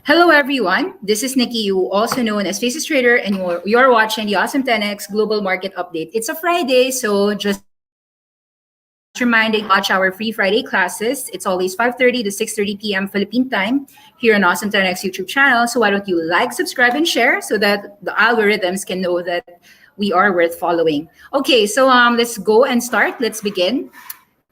Hello, everyone. This is Nikki, you also known as Faces Trader, and you're watching the Awesome10X Global Market Update. It's a Friday, so just reminding watch our free Friday classes. It's always 5:30 to 6:30 p.m. Philippine time here on Awesome10X YouTube channel. So why don't you like, subscribe, and share so that the algorithms can know that we are worth following. Okay, so let's go and start. Let's begin.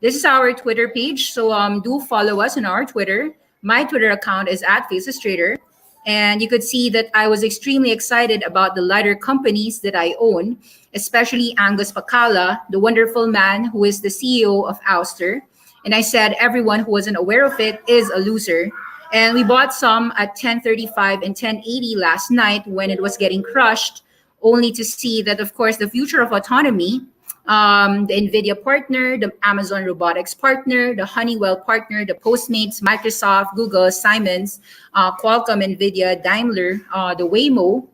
This is our Twitter page, so do follow us on our Twitter. My Twitter account is at Faces Trader, and you could see that I was extremely excited about the lighter companies that I own, especially Angus Pacala, the wonderful man who is the CEO of Ouster. And I said everyone who wasn't aware of it is a loser. And we bought some at 1035 and 1080 last night when it was getting crushed, only to see that, of course, the future of autonomy, the NVIDIA partner, the Amazon Robotics partner, the Honeywell partner, the Postmates, Microsoft, Google, Siemens, Qualcomm, NVIDIA, Daimler, the Waymo,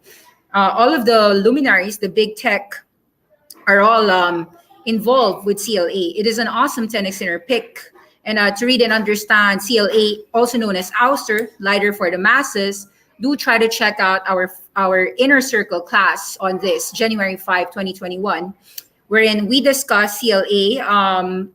all of the luminaries, the big tech, are all involved with CLA. It is an awesome 10x inner pick. And to read and understand CLA, also known as Ouster, lighter for the masses, do try to check out our inner circle class on this, January 5, 2021. Wherein we discuss CLA,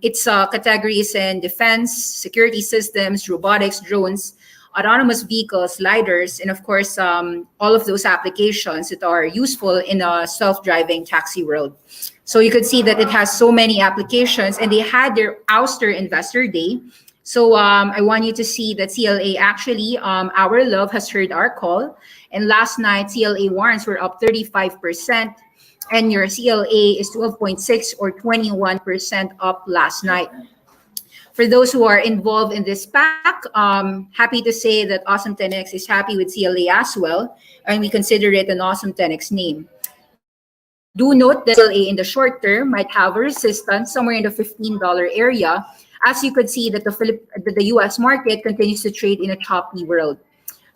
its categories in defense, security systems, robotics, drones, autonomous vehicles, lidars, and of course, all of those applications that are useful in a self-driving taxi world. So you could see that it has so many applications, and they had their Ouster Investor Day. So I want you to see that CLA actually, our love has heard our call. And last night, CLA warrants were up 35%. And your CLA is 12.6 or 21% up last night. For those who are involved in this pack, happy to say that Awesome10X is happy with CLA as well, and we consider it an Awesome10X name. Do note that CLA in the short term might have a resistance somewhere in the $15 area, as you could see that the US market continues to trade in a choppy world.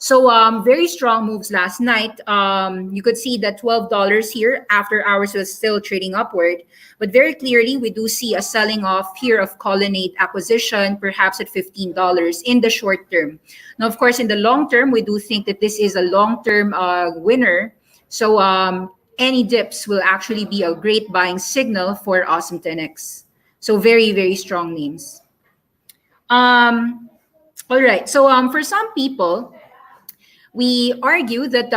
So very strong moves last night. You could see that $12 here after hours was still trading upward. But very clearly, we do see a selling off here of Colonnade acquisition, perhaps at $15 in the short term. Now, of course, in the long term, we do think that this is a long-term winner. So any dips will actually be a great buying signal for Awesome10X. So very, very strong names. All right. So for some people, we argue that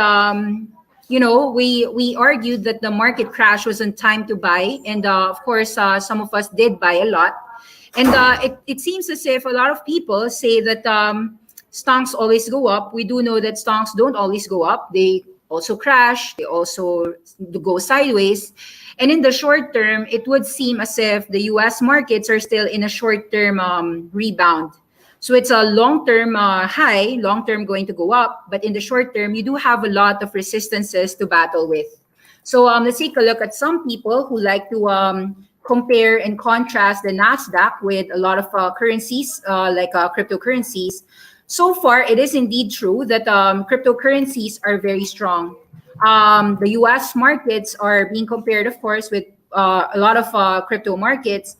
we argued that the market crash wasn't time to buy, and of course some of us did buy a lot, and it seems as if a lot of people say that stocks always go up. We do know that stocks don't always go up. They also crash, they also go sideways, and in the short term it would seem as if the US markets are still in a short-term rebound. So it's a long-term high, long-term going to go up, but in the short term, you do have a lot of resistances to battle with. So let's take a look at some people who like to compare and contrast the NASDAQ with a lot of currencies, like cryptocurrencies. So far, it is indeed true that cryptocurrencies are very strong. The US markets are being compared, of course, with a lot of crypto markets.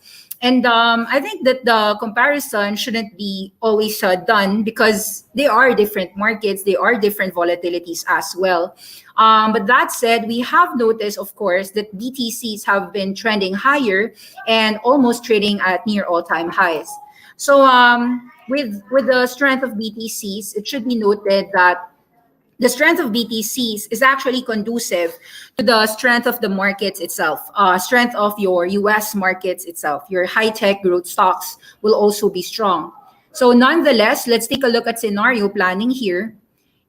And I think that the comparison shouldn't be always done because they are different markets, they are different volatilities as well. But that said, we have noticed, of course, that BTCs have been trending higher and almost trading at near all-time highs. So with the strength of BTCs, it should be noted that the strength of BTCs is actually conducive to the strength of the markets itself, strength of your US markets itself. Your high-tech growth stocks will also be strong. So nonetheless, let's take a look at scenario planning here.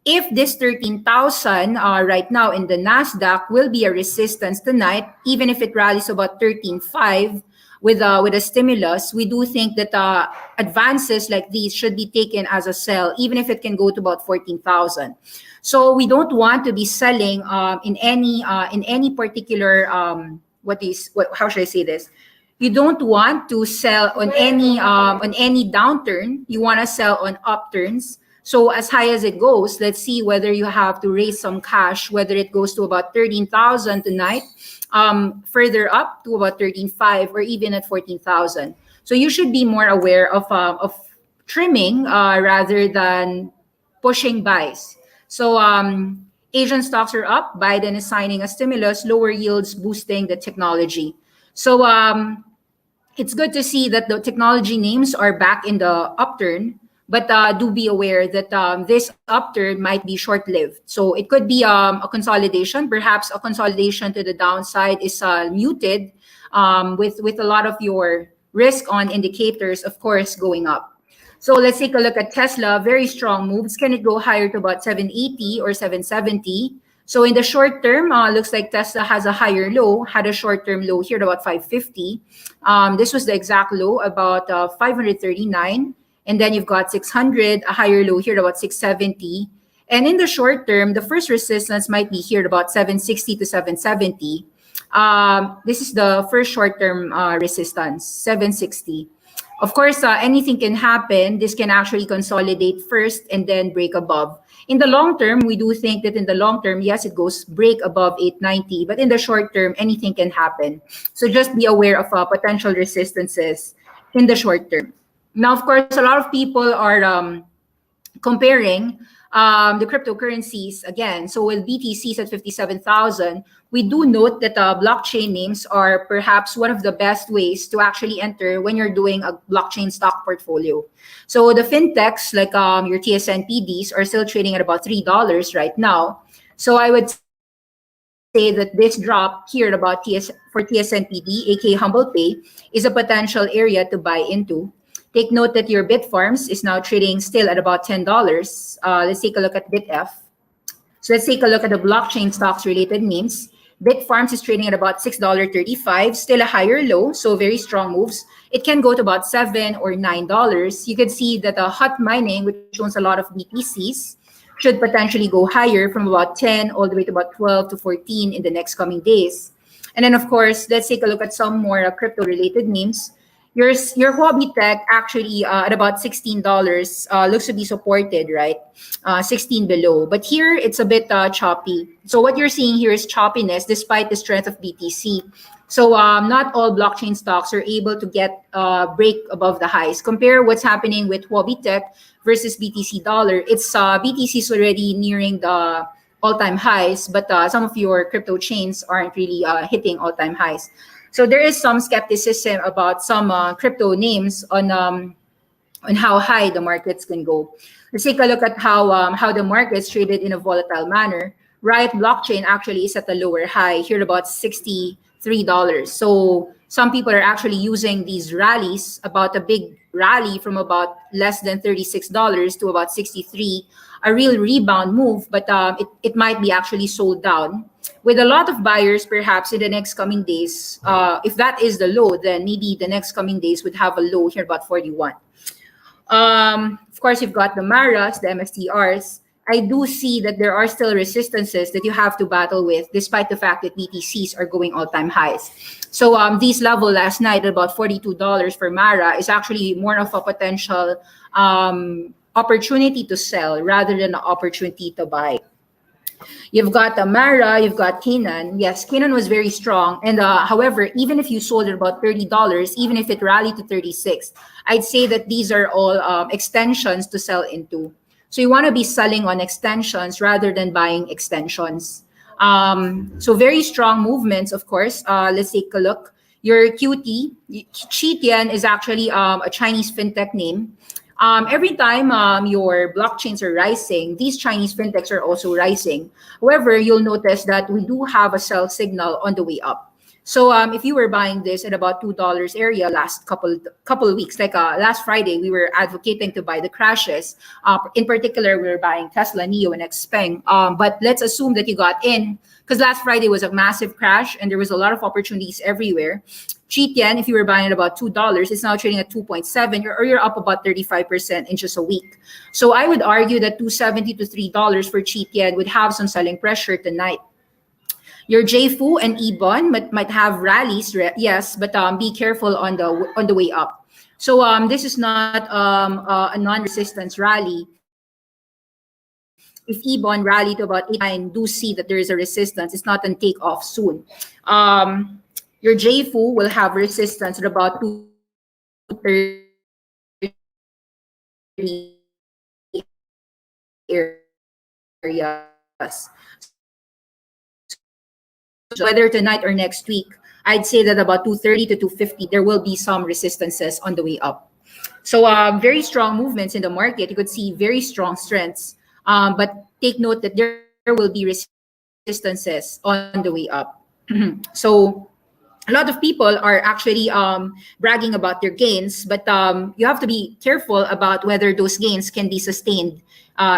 If this 13,000 right now in the NASDAQ will be a resistance tonight, even if it rallies about 13.5 with a stimulus, we do think that advances like these should be taken as a sell, even if it can go to about 14,000. So we don't want to be selling in any particular how should I say this? You don't want to sell on any downturn. You want to sell on upturns. So as high as it goes, let's see whether you have to raise some cash, whether it goes to about 13,000 tonight, further up to about 13.5 or even at 14,000. So you should be more aware of trimming rather than pushing buys. So Asian stocks are up. Biden is signing a stimulus, lower yields boosting the technology. So it's good to see that the technology names are back in the upturn, but do be aware that this upturn might be short-lived. So it could be a consolidation. Perhaps a consolidation to the downside is muted with a lot of your risk on indicators, of course, going up. So let's take a look at Tesla. Very strong moves. Can it go higher to about 780 or 770? So in the short term, looks like Tesla has a higher low, had a short-term low here at about 550. This was the exact low, about 539. And then you've got 600, a higher low here at about 670. And in the short term, the first resistance might be here at about 760 to 770. This is the first short-term resistance, 760. Of course, anything can happen. This can actually consolidate first and then break above. In the long term, we do think that in the long term, yes, it goes break above 890. But in the short term, anything can happen. So just be aware of potential resistances in the short term. Now, of course, a lot of people are comparing the cryptocurrencies again. So with BTCs at 57,000, we do note that blockchain names are perhaps one of the best ways to actually enter when you're doing a blockchain stock portfolio. So the fintechs like your TSNPDs are still trading at about $3 right now. So I would say that this drop here at about for TSNPD, aka Humble Pay, is a potential area to buy into. Take note that your Bitfarms is now trading still at about $10. Let's take a look at BitF. So let's take a look at the blockchain stocks related names. Bitfarms is trading at about $6.35, still a higher low, so very strong moves. It can go to about $7 or $9. You can see that hot mining, which owns a lot of BTCs, should potentially go higher from about 10 all the way to about 12 to 14 in the next coming days. And then, of course, let's take a look at some more crypto related names. Your Huobi Tech actually at about $16 looks to be supported, right? 16 below. But here it's a bit choppy. So what you're seeing here is choppiness despite the strength of BTC. So not all blockchain stocks are able to get break above the highs. Compare what's happening with Huobi Tech versus BTC dollar. It's BTC is already nearing the all-time highs, but some of your crypto chains aren't really hitting all-time highs. So there is some skepticism about some crypto names on how high the markets can go. Let's take a look at how the markets traded in a volatile manner. Riot Blockchain actually is at a lower high here, about $63. So some people are actually using these rallies, about a big rally from about less than $36 to about 63, a real rebound move, but it might be actually sold down. With a lot of buyers, perhaps in the next coming days, if that is the low, then maybe the next coming days would have a low here about 41. Of course, you've got the Maras, the MSTRs. I do see that there are still resistances that you have to battle with, despite the fact that BTCs are going all-time highs. So these level last night at about $42 for Mara is actually more of a potential opportunity to sell rather than an opportunity to buy. You've got Amara, you've got Canaan. Yes, Canaan was very strong. And however, even if you sold at about $30, even if it rallied to 36, I'd say that these are all extensions to sell into. So you want to be selling on extensions rather than buying extensions. So very strong movements, of course. Let's take a look. Your QT, Qitian is actually a Chinese fintech name. Every time your blockchains are rising, these Chinese fintechs are also rising. However, you'll notice that we do have a sell signal on the way up. So if you were buying this at about $2 area last couple of weeks, like last Friday, we were advocating to buy the crashes. In particular, we were buying Tesla, NIO, and XPeng. But let's assume that you got in, because last Friday was a massive crash and there was a lot of opportunities everywhere. Qitian, if you were buying at about $2, it's now trading at 2.7, or you're up about 35% in just a week. So I would argue that $2.70 to $3 for Qitian would have some selling pressure tonight. Your JFU and EBON might have rallies, yes, but be careful on the way up. So this is not a non-resistance rally. If EBON rally to about 89, do see that there is a resistance. It's not a takeoff soon. Your JFU will have resistance at about 230 Whether tonight or next week, I'd say that about 230 to 250, there will be some resistances on the way up. So very strong movements in the market. You could see very strong strengths, but take note that there will be resistances on the way up. So a lot of people are actually bragging about their gains, but you have to be careful about whether those gains can be sustained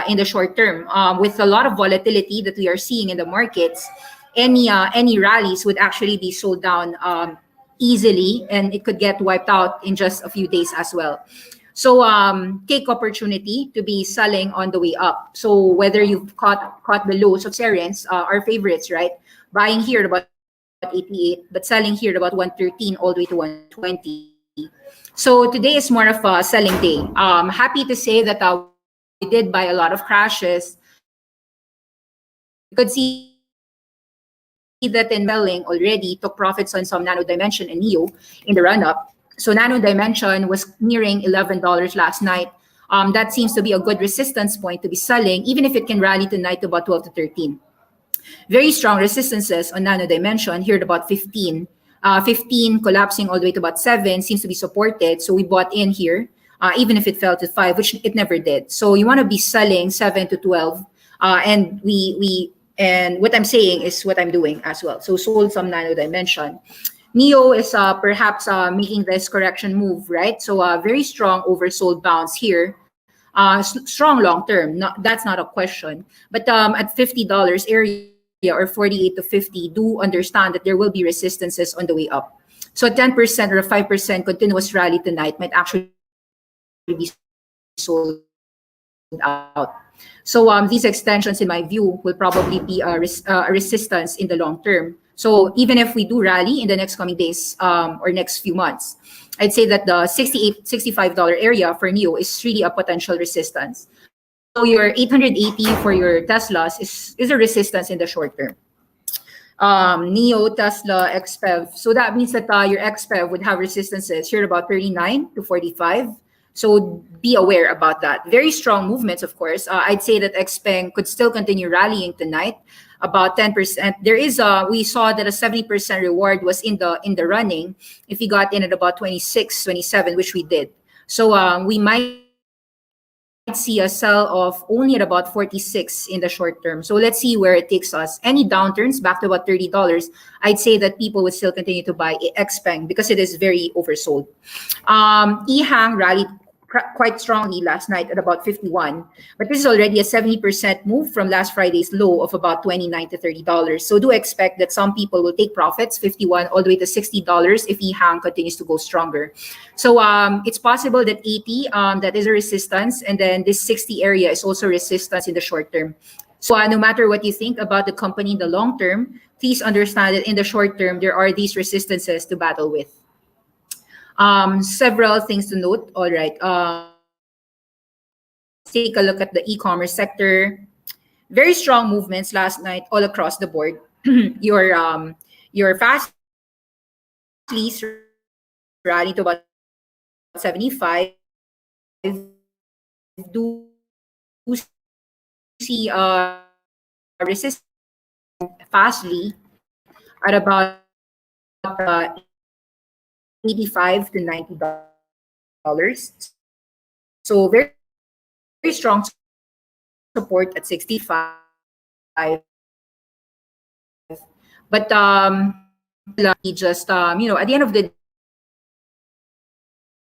in the short term. With a lot of volatility that we are seeing in the markets, any rallies would actually be sold down easily, and it could get wiped out in just a few days as well. So take opportunity to be selling on the way up. So whether you've caught the lows of Serens, our favorites, right? Buying here at about 88, but selling here at about 113 all the way to 120. So today is more of a selling day. Happy to say that we did buy a lot of crashes. You could see that in selling already, took profits on some Nano Dimension and Neo in the run-up. So Nano Dimension was nearing $11 last night. That seems to be a good resistance point to be selling, even if it can rally tonight to about 12 to 13. Very strong resistances on Nano Dimension here at about 15. 15 collapsing all the way to about 7 seems to be supported. So we bought in here, even if it fell to 5, which it never did. So you want to be selling 7 to 12. And what I'm saying is what I'm doing as well. So sold some Nano Dimension. Neo is perhaps making this correction move, right? So very strong oversold bounce here. Strong long term, that's not a question. But at $50 area or 48 to 50, do understand that there will be resistances on the way up. So a 10% or a 5% continuous rally tonight might actually be sold out. So these extensions, in my view, will probably be a resistance in the long term. So even if we do rally in the next coming days or next few months, I'd say that the $68, $65 area for NEO is really a potential resistance. So your 880 for your Teslas is a resistance in the short term. NEO, Tesla, XPEV. So that means that your XPEV would have resistances here about 39 to 45. So be aware about that. Very strong movements, of course. I'd say that XPeng could still continue rallying tonight, about 10%. There is we saw that a 70% reward was in the running if we got in at about 26, 27, which we did. So we might see a sell of only at about 46 in the short term. So let's see where it takes us. Any downturns back to about $30, I'd say that people would still continue to buy XPeng because it is very oversold. EHang rallied quite strongly last night at about 51, but this is already a 70% move from last Friday's low of about $29 to $30. So do expect that some people will take profits, 51 all the way to $60 if EHang continues to go stronger. So it's possible that 80, that is a resistance, and then this 60 area is also resistance in the short term. So no matter what you think about the company in the long term, please understand that in the short term, there are these resistances to battle with. Several things to note. All right. Take a look at the e-commerce sector. Very strong movements last night all across the board. your fast lease rally to about 75. Do see resistance fastly at about 85 to $90. So very, very strong support at 65. But just at the end of the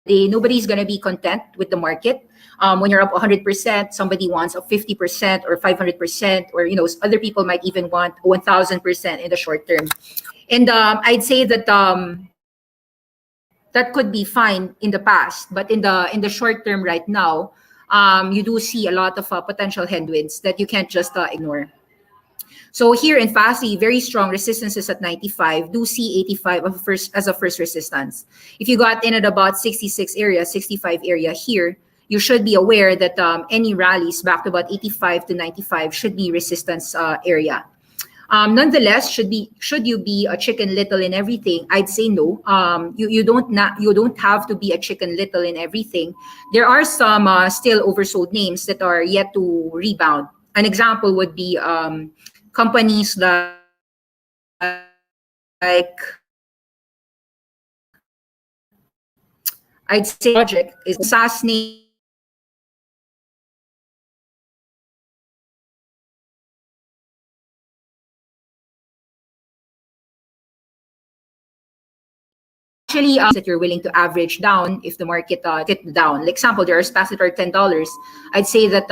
day, nobody's gonna be content with the market. When you're up 100%, somebody wants a 50% or 500%, or other people might even want 1,000% in the short term. And I'd say that that could be fine in the past, but in the short term right now, you do see a lot of potential headwinds that you can't just ignore. So here in FASI, very strong resistances at 95. Do see 85 as a first resistance. If you got in at about 66 area, 65 area here, you should be aware that any rallies back to about 85 to 95 should be resistance area. Nonetheless, should you be a chicken little in everything? I'd say no. You don't have to be a chicken little in everything. There are some still oversold names that are yet to rebound. An example would be companies like I'd say Project is SaaS name actually that you're willing to average down if the market dip down. Like example, there are SPACs that are $10. I'd say that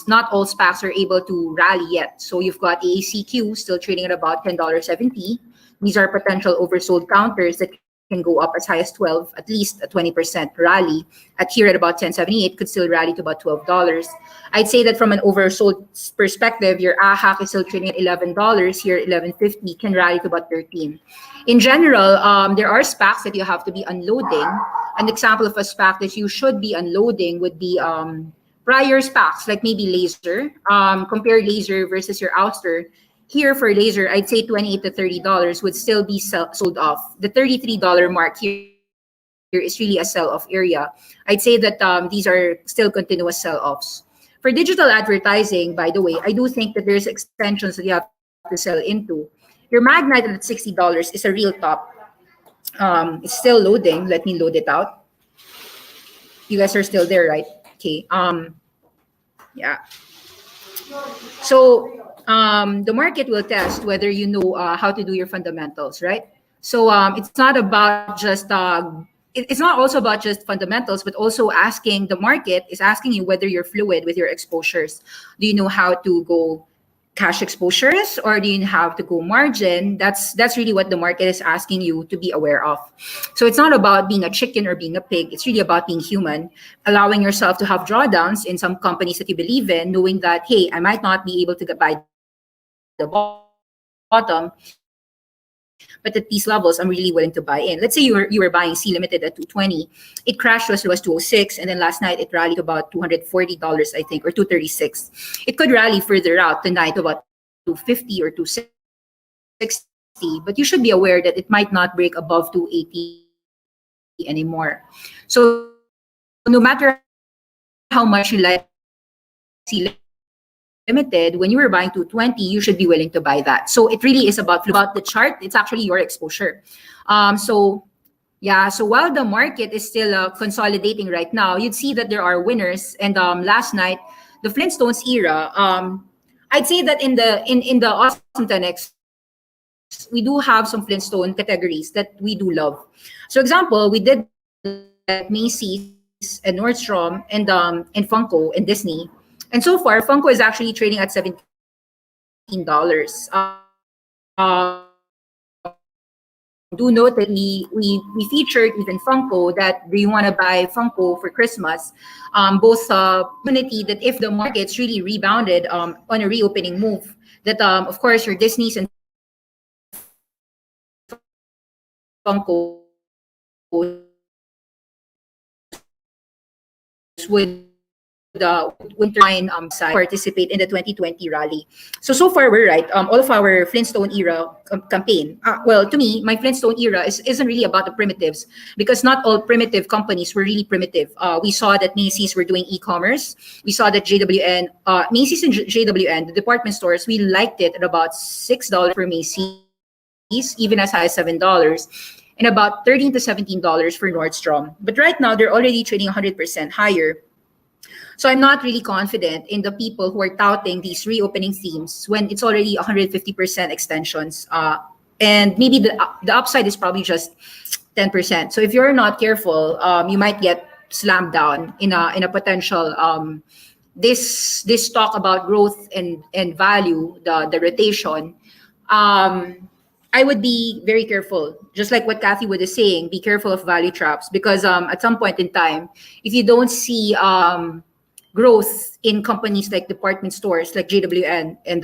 not all SPACs are able to rally yet. So you've got AACQ still trading at about $10.70. These are potential oversold counters that can go up as high as 12, at least a 20% rally. At here at about 10.78, could still rally to about $12. I'd say that from an oversold perspective, your AHAC is still trading at $11. Here, 11.50 can rally to about 13. In general, there are SPACs that you have to be unloading. An example of a SPAC that you should be unloading would be prior SPACs, like maybe Laser. Compare Laser versus your Ouster. Here for Laser, I'd say $28 to $30 would still be sold off. The $33 mark here is really a sell-off area. I'd say that these are still continuous sell-offs. For digital advertising, by the way, I do think that there's extensions that you have to sell into. Your Magnite at $60 is a real top. It's still loading. Let me load it out. You guys are still there, right? Okay. Yeah. So the market will test whether you know how to do your fundamentals, right? So it's not about just it's not also about just fundamentals, but also asking the market is asking you whether you're fluid with your exposures. Do you know how to go cash exposures, or do you have to go margin? That's really what the market is asking you to be aware of. So it's not about being a chicken or being a pig. It's really about being human, allowing yourself to have drawdowns in some companies that you believe in, knowing that, hey, I might not be able to get by the bottom, but at these levels, I'm really willing to buy in. Let's say you were buying C Limited at 220. It crashed as low as 206, and then last night it rallied to about $240, I think, or 236. It could rally further out tonight to about 250 or 260, but you should be aware that it might not break above 280 anymore. So no matter how much you like C Limited, when you were buying 220, you should be willing to buy that. So it really is about the chart. It's actually your exposure. So while the market is still consolidating right now, you'd see that there are winners. And last night, the Flintstones era, I'd say that in the Awesome 10X, we do have some Flintstone categories that we do love. So example, we did Macy's and Nordstrom and Funko and Disney. And so far, Funko is actually trading at $17. Do note that we featured even Funko, that do you want to buy Funko for Christmas? Both community that if the market's really rebounded on a reopening move, that of course your Disney's and Funko would side participate in the 2020 rally. So far we're right. All of our Flintstone era campaign. Well, to me, my Flintstone era isn't really about the primitives, because not all primitive companies were really primitive. We saw that Macy's were doing e-commerce. We saw that JWN, Macy's and JWN, the department stores, we liked it at about $6 for Macy's, even as high as $7. And about $13 to $17 for Nordstrom. But right now, they're already trading 100% higher. So I'm not really confident in the people who are touting these reopening themes when it's already 150% extensions. And maybe the upside is probably just 10%. So if you're not careful, you might get slammed down in a potential this talk about growth and value, the rotation. I would be very careful, just like what Kathy Wood is saying, be careful of value traps, because at some point in time, if you don't see growth in companies like department stores like JWN and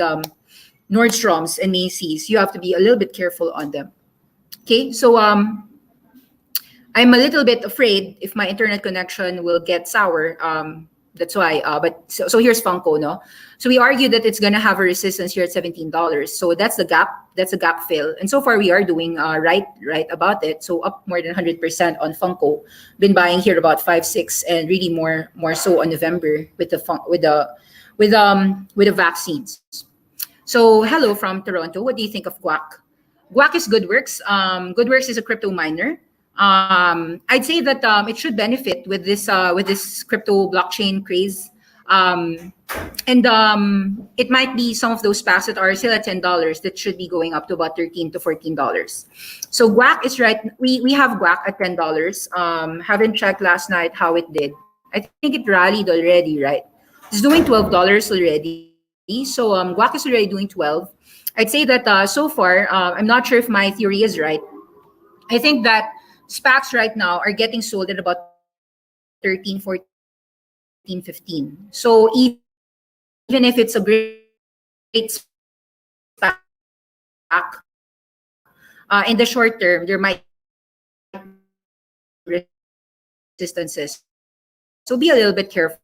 Nordstrom's and Macy's, you have to be a little bit careful on them. Okay, so I'm a little bit afraid if my internet connection will get sour. That's why. But here's Funko, no. So we argue that it's gonna have a resistance here at $17. So that's the gap. That's a gap fill. And so far we are doing right about it. So up more than 100% on Funko. Been buying here about 5, 6, and really more so on November with the vaccines. So hello from Toronto. What do you think of Guac? Guac is GoodWorks. GoodWorks is a crypto miner. I'd say that it should benefit with this crypto blockchain craze. Um, and it might be some of those stocks that are still at $10 that should be going up to about $13 to $14. So Guac is right. We have Guac at $10. Haven't checked last night how it did. I think it rallied already, right? It's doing $12 already. So Guac is already doing 12. I'd say that so far, I'm not sure if my theory is right. I think that SPACs right now are getting sold at about 13, 14, 15. So even if it's a great SPAC, in the short term, there might be resistances. So be a little bit careful.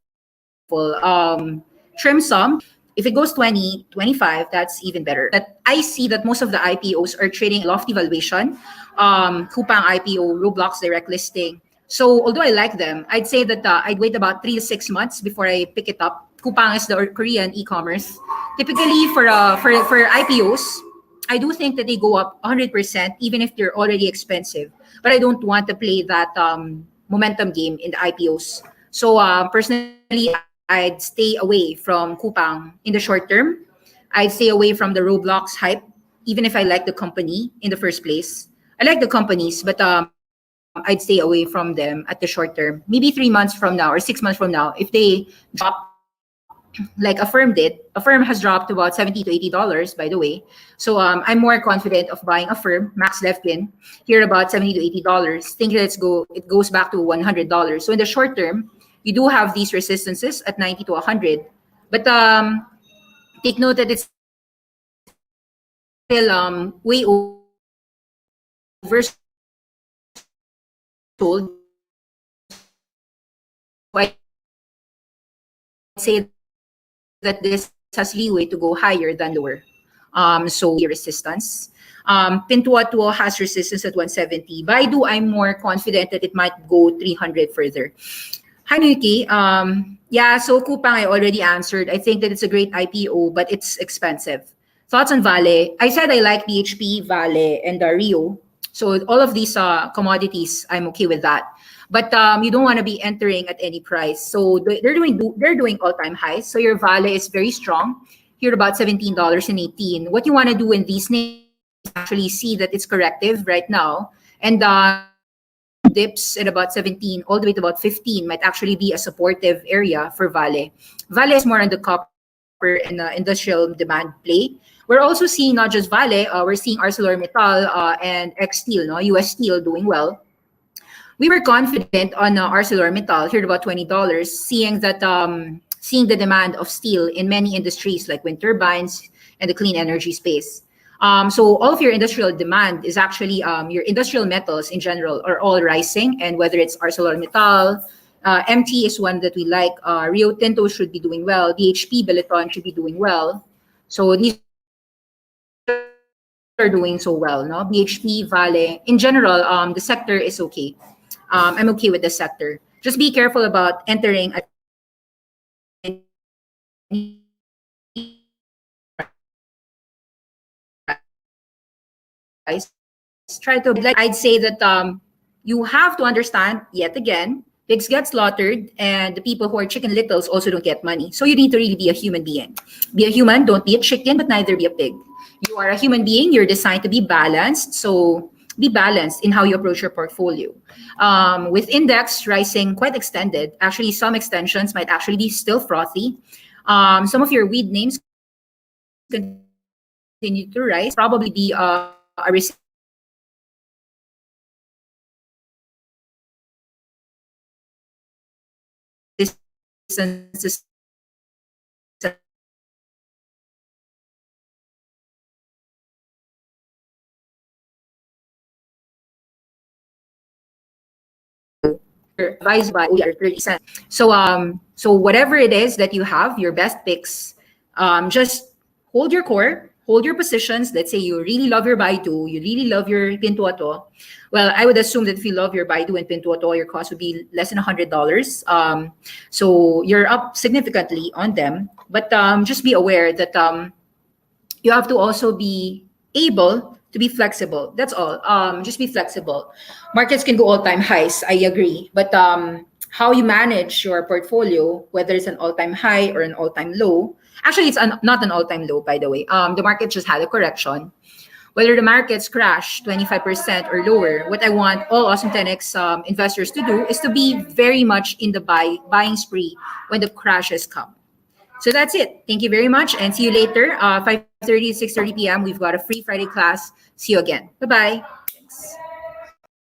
Trim some. If it goes 20, 25, that's even better. That I see that most of the IPOs are trading at lofty valuation. Coupang IPO, Roblox direct listing. So although I like them, I'd say that I'd wait about 3 to 6 months before I pick it up. Coupang is the Korean e-commerce. Typically for IPOs, I do think that they go up 100% even if they're already expensive. But I don't want to play that momentum game in the IPOs. So personally, I'd stay away from Coupang in the short term. I'd stay away from the Roblox hype, even if I like the company in the first place. I like the companies, but I'd stay away from them at the short term. Maybe 3 months from now or 6 months from now, if they drop like Affirm did. Affirm has dropped to about $70 to $80, by the way. So I'm more confident of buying Affirm, max left in, here about $70 to $80. Think that it goes back to $100. So in the short term, you do have these resistances at 90 to 100. But take note that it's still way oversold. So I'd say that this has leeway to go higher than lower. So resistance. Pintuatuo has resistance at 170. Baidu, I'm more confident that it might go 300 further. Hi, Nikki. Yeah, so Coupang, I already answered. I think that it's a great IPO, but it's expensive. Thoughts on Vale? I said I like BHP, Vale, and Rio. So all of these commodities, I'm okay with that. But you don't want to be entering at any price. So they're doing all-time highs. So your Vale is very strong. Here about $17.18. What you want to do in these names is actually see that it's corrective right now. And dips at about 17 all the way to about 15 might actually be a supportive area for Vale. Vale is more on the copper and industrial demand play. We're also seeing not just Vale, we're seeing ArcelorMittal and X Steel, no, US Steel doing well. We were confident on ArcelorMittal here at about $20, seeing the demand of steel in many industries like wind turbines and the clean energy space. So all of your industrial demand is actually your industrial metals in general are all rising, and whether it's ArcelorMittal, MT is one that we like. Rio Tinto should be doing well. BHP, Billiton should be doing well. So these are doing so well, no? BHP, Vale. In general, the sector is okay. I'm okay with the sector. Just be careful about entering at any price. Try to I'd say that you have to understand yet again, pigs get slaughtered and the people who are chicken littles also don't get money. So you need to really be a human being. Be a human, don't be a chicken, but neither be a pig. You are a human being, you're designed to be balanced. So be balanced in how you approach your portfolio. With index rising quite extended, actually some extensions might actually be still frothy. Some of your weed names continue to rise. Probably be a resistance to some of these advise buy only under 30 cents. So whatever it is that you have, your best picks, just hold your core, hold your positions. Let's say you really love your Baidu, you really love your Pintuoto. Well, I would assume that if you love your Baidu and Pintuoto, your cost would be less than $100. So you're up significantly on them. But just be aware that you have to also be able to be flexible. That's all. Just be flexible. Markets can go all-time highs. I agree, but how you manage your portfolio, whether it's an all-time high or an all-time low. Actually, it's not an all-time low, by the way. The market just had a correction. Whether the markets crash 25% or lower, what I want all Awesome 10X investors to do is to be very much in the buying spree when the crashes come. So that's it. Thank you very much and see you later. 5:30 to 6:30 p.m. We've got a free Friday class. See you again. Bye-bye.